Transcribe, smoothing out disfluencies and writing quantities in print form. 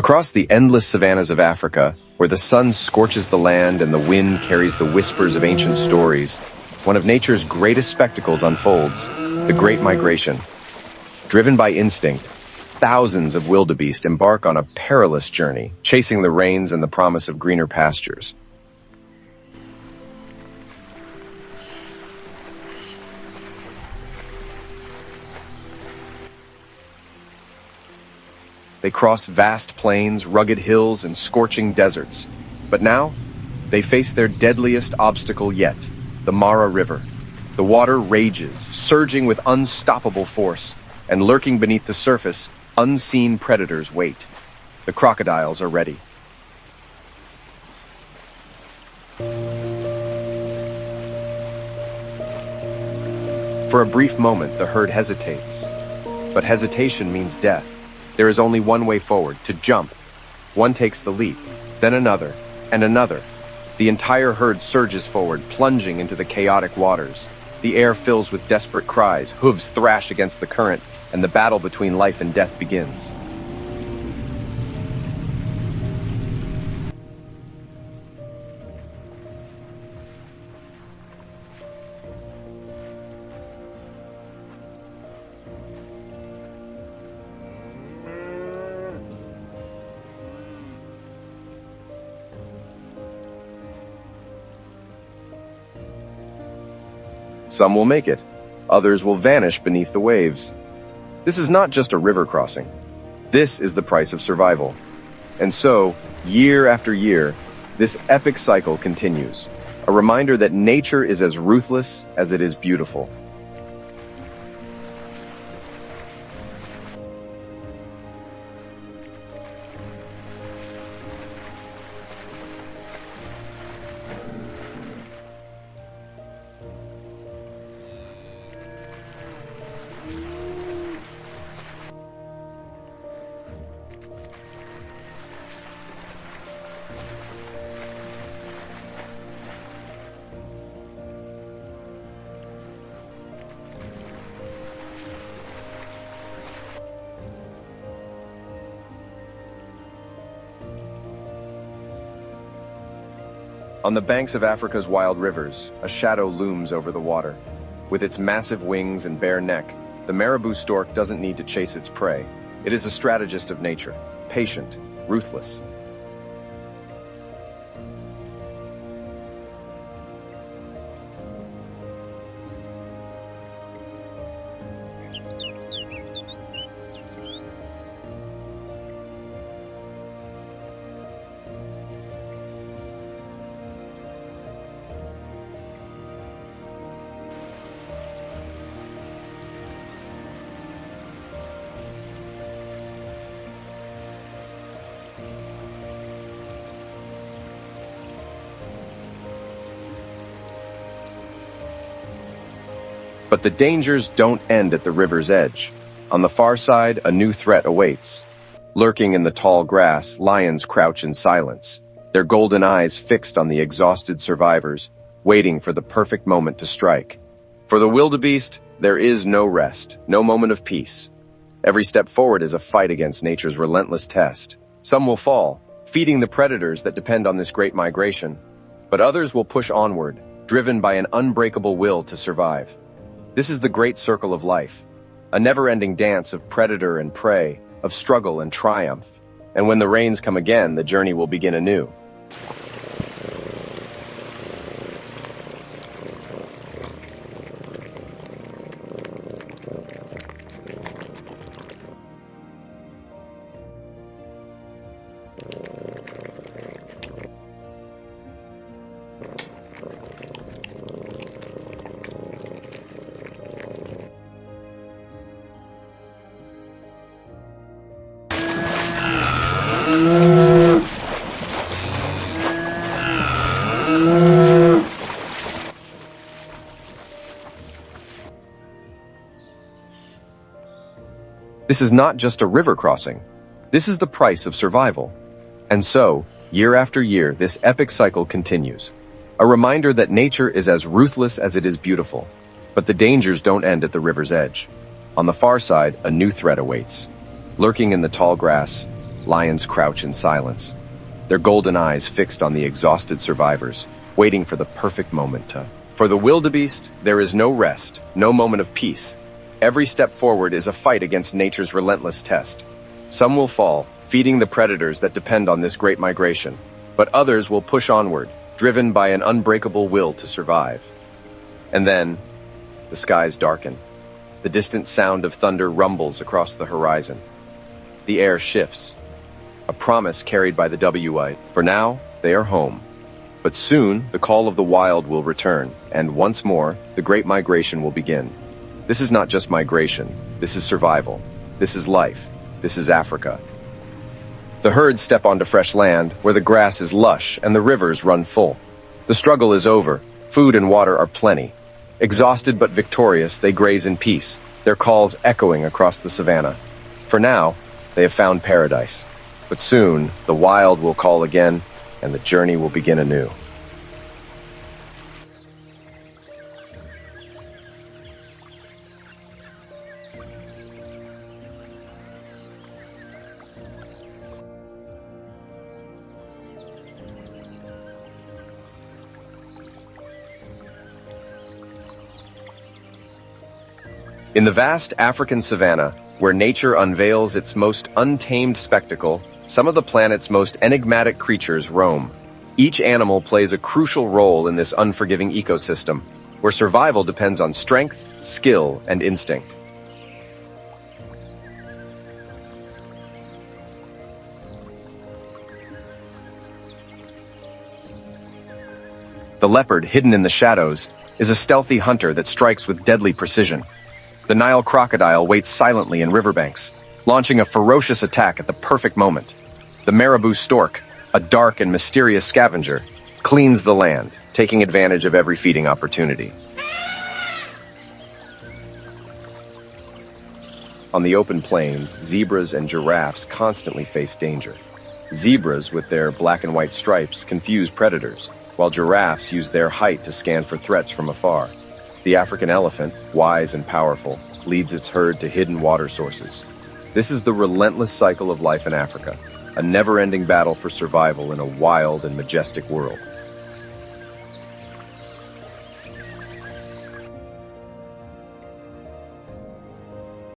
Across the endless savannas of Africa, where the sun scorches the land and the wind carries the whispers of ancient stories, one of nature's greatest spectacles unfolds, the Great Migration. Driven by instinct, thousands of wildebeest embark on a perilous journey, chasing the rains and the promise of greener pastures. They cross vast plains, rugged hills, and scorching deserts. But now, they face their deadliest obstacle yet, the Mara River. The water rages, surging with unstoppable force, and lurking beneath the surface, unseen predators wait. The crocodiles are ready. For a brief moment, the herd hesitates. But hesitation means death. There is only one way forward, to jump. One takes the leap, then another, and another. The entire herd surges forward, plunging into the chaotic waters. The air fills with desperate cries, hooves thrash against the current, and the battle between life and death begins. Some will make it, others will vanish beneath the waves. This is not just a river crossing. This is the price of survival. And so, year after year, this epic cycle continues, a reminder that nature is as ruthless as it is beautiful. On the banks of Africa's wild rivers, a shadow looms over the water. With its massive wings and bare neck, the marabou stork doesn't need to chase its prey. It is a strategist of nature, patient, ruthless. But the dangers don't end at the river's edge. On the far side, a new threat awaits. Lurking in the tall grass, lions crouch in silence, their golden eyes fixed on the exhausted survivors, waiting for the perfect moment to strike. For the wildebeest, there is no rest, no moment of peace. Every step forward is a fight against nature's relentless test. Some will fall, feeding the predators that depend on this great migration. But others will push onward, driven by an unbreakable will to survive. This is the great circle of life, a never-ending dance of predator and prey, of struggle and triumph. And when the rains come again, the journey will begin anew. This is not just a river crossing. This is the price of survival. And so, year after year, this epic cycle continues. A reminder that nature is as ruthless as it is beautiful. But the dangers don't end at the river's edge. On the far side, a new threat awaits. Lurking in the tall grass, lions crouch in silence, their golden eyes fixed on the exhausted survivors, waiting for the perfect moment to... For the wildebeest, there is no rest, no moment of peace. Every step forward is a fight against nature's relentless test. Some will fall, feeding the predators that depend on this great migration, but others will push onward, driven by an unbreakable will to survive. And then, the skies darken. The distant sound of thunder rumbles across the horizon. The air shifts. A promise carried by the WI. For now, they are home. But soon, the call of the wild will return, and once more, the great migration will begin. This is not just migration. This is survival. This is life. This is Africa. The herds step onto fresh land, where the grass is lush and the rivers run full. The struggle is over. Food and water are plenty. Exhausted but victorious, they graze in peace, their calls echoing across the savannah. For now, they have found paradise. But soon, the wild will call again, and the journey will begin anew. In the vast African savanna, where nature unveils its most untamed spectacle, some of the planet's most enigmatic creatures roam. Each animal plays a crucial role in this unforgiving ecosystem, where survival depends on strength, skill, and instinct. The leopard, hidden in the shadows, is a stealthy hunter that strikes with deadly precision. The Nile crocodile waits silently in riverbanks, launching a ferocious attack at the perfect moment. The marabou stork, a dark and mysterious scavenger, cleans the land, taking advantage of every feeding opportunity. On the open plains, zebras and giraffes constantly face danger. Zebras, with their black and white stripes, confuse predators, while giraffes use their height to scan for threats from afar. The African elephant, wise and powerful, leads its herd to hidden water sources. This is the relentless cycle of life in Africa, a never-ending battle for survival in a wild and majestic world.